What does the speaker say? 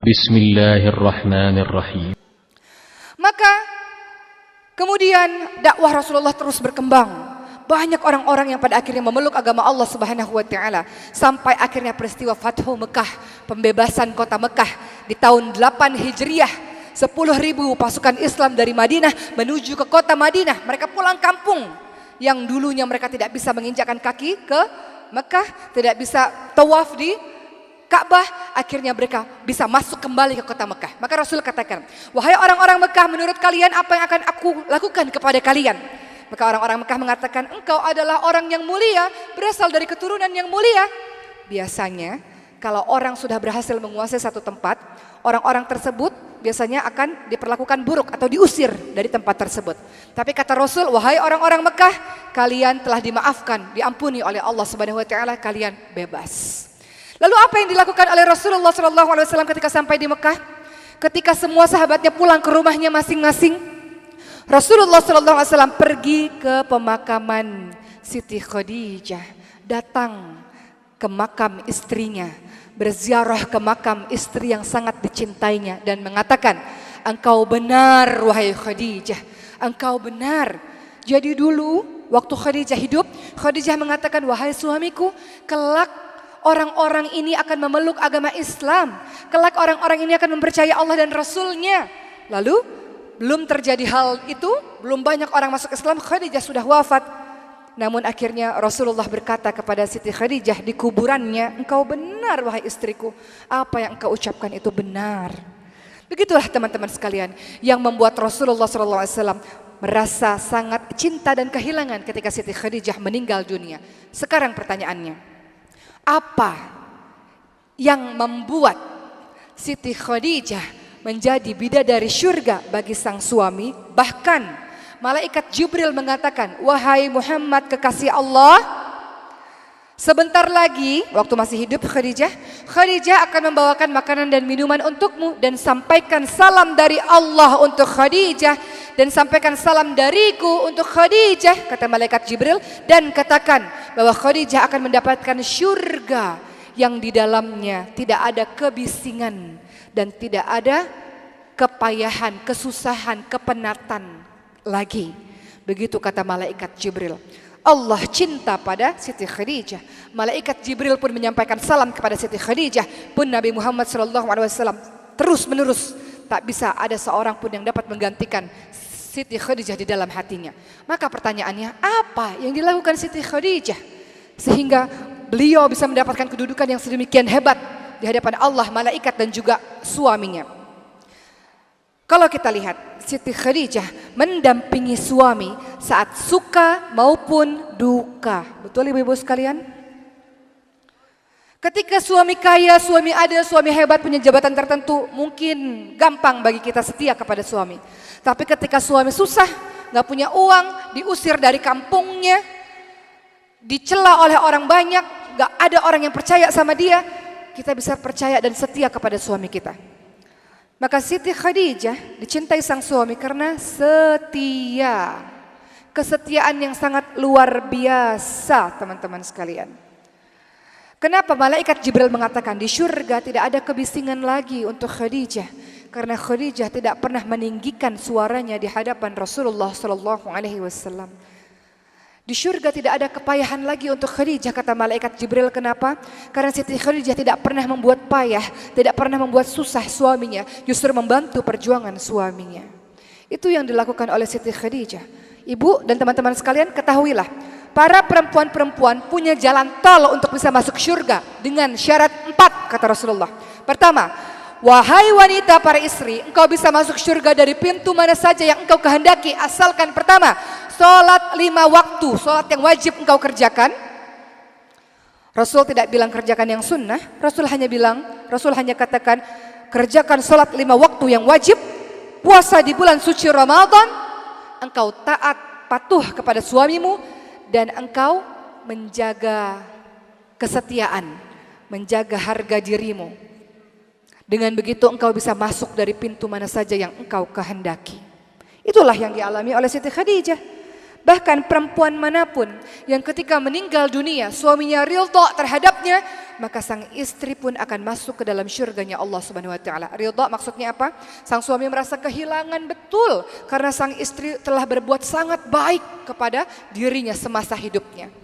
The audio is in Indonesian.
Bismillahirrahmanirrahim. Maka kemudian dakwah Rasulullah terus berkembang. Banyak orang-orang yang pada akhirnya memeluk agama Allah Subhanahu wa taala sampai akhirnya peristiwa Fathu Mekah, pembebasan kota Mekah di tahun 8 Hijriah. 10.000 pasukan Islam dari Madinah menuju ke kota Madinah. Mereka pulang kampung yang dulunya mereka tidak bisa menginjakkan kaki ke Mekah, tidak bisa tawaf di Ka'bah, akhirnya mereka bisa masuk kembali ke kota Mekah. Maka Rasul katakan, wahai orang-orang Mekah, menurut kalian apa yang akan aku lakukan kepada kalian? Maka orang-orang Mekah mengatakan, engkau adalah orang yang mulia, berasal dari keturunan yang mulia. Biasanya kalau orang sudah berhasil menguasai satu tempat, orang-orang tersebut biasanya akan diperlakukan buruk atau diusir dari tempat tersebut. Tapi kata Rasul, wahai orang-orang Mekah, kalian telah dimaafkan, diampuni oleh Allah Subhanahu wa taala, kalian bebas. Lalu apa yang dilakukan oleh Rasulullah SAW ketika sampai di Mekah? Ketika semua sahabatnya pulang ke rumahnya masing-masing, Rasulullah SAW pergi ke pemakaman Siti Khadijah, datang ke makam istrinya, berziarah ke makam istri yang sangat dicintainya dan mengatakan, engkau benar wahai Khadijah, engkau benar. Jadi dulu waktu Khadijah hidup, Khadijah mengatakan, wahai suamiku, kelak orang-orang ini akan memeluk agama Islam. Kelak orang-orang ini akan mempercayai Allah dan Rasulnya. Lalu belum terjadi hal itu, belum banyak orang masuk Islam, Khadijah sudah wafat. Namun akhirnya Rasulullah berkata kepada Siti Khadijah di kuburannya, engkau benar wahai istriku, apa yang engkau ucapkan itu benar. Begitulah teman-teman sekalian yang membuat Rasulullah SAW merasa sangat cinta dan kehilangan ketika Siti Khadijah meninggal dunia. Sekarang pertanyaannya, apa yang membuat Siti Khadijah menjadi bidadari syurga bagi sang suami? Bahkan malaikat Jibril mengatakan, wahai Muhammad kekasih Allah, sebentar lagi waktu masih hidup Khadijah akan membawakan makanan dan minuman untukmu, dan sampaikan salam dari Allah untuk Khadijah, dan sampaikan salam dariku untuk Khadijah, kata malaikat Jibril, dan katakan bahwa Khadijah akan mendapatkan syurga yang di dalamnya tidak ada kebisingan dan tidak ada kepayahan, kesusahan, kepenatan lagi. Begitu kata malaikat Jibril. Allah cinta pada Siti Khadijah. Malaikat Jibril pun menyampaikan salam kepada Siti Khadijah. Pun Nabi Muhammad SAW terus menerus tak bisa ada seorang pun yang dapat menggantikan Siti Khadijah di dalam hatinya. Maka pertanyaannya, apa yang dilakukan Siti Khadijah sehingga beliau bisa mendapatkan kedudukan yang sedemikian hebat di hadapan Allah, malaikat dan juga suaminya? Kalau kita lihat, Siti Khadijah mendampingi suami saat suka maupun duka. Betul ibu-ibu sekalian? Ketika suami kaya, suami ada, suami hebat, punya jabatan tertentu, mungkin gampang bagi kita setia kepada suami. Tapi ketika suami susah, gak punya uang, diusir dari kampungnya, dicela oleh orang banyak, gak ada orang yang percaya sama dia, kita bisa percaya dan setia kepada suami kita. Maka Siti Khadijah dicintai sang suami karena setia. Kesetiaan yang sangat luar biasa, teman-teman sekalian. Kenapa malaikat Jibril mengatakan di syurga tidak ada kebisingan lagi untuk Khadijah? Karena Khadijah tidak pernah meninggikan suaranya di hadapan Rasulullah SAW. Di syurga tidak ada kepayahan lagi untuk Khadijah, kata malaikat Jibril. Kenapa? Karena Siti Khadijah tidak pernah membuat payah, tidak pernah membuat susah suaminya, justru membantu perjuangan suaminya. Itu yang dilakukan oleh Siti Khadijah. Ibu dan teman-teman sekalian, ketahuilah, para perempuan-perempuan punya jalan tol untuk bisa masuk syurga dengan syarat 4, kata Rasulullah. Pertama, wahai wanita para istri, engkau bisa masuk syurga dari pintu mana saja yang engkau kehendaki, asalkan pertama, sholat 5 waktu, sholat yang wajib engkau kerjakan. Rasul tidak bilang kerjakan yang sunnah, Rasul hanya katakan kerjakan sholat 5 waktu yang wajib, puasa di bulan suci Ramadan, engkau taat patuh kepada suamimu, dan engkau menjaga kesetiaan, menjaga harga dirimu. Dengan begitu engkau bisa masuk dari pintu mana saja yang engkau kehendaki. Itulah yang dialami oleh Siti Khadijah. Bahkan perempuan manapun yang ketika meninggal dunia suaminya ridha terhadapnya, maka sang istri pun akan masuk ke dalam syurganya Allah Subhanahu wa taala. Ridha maksudnya apa? Sang suami merasa kehilangan betul karena sang istri telah berbuat sangat baik kepada dirinya semasa hidupnya.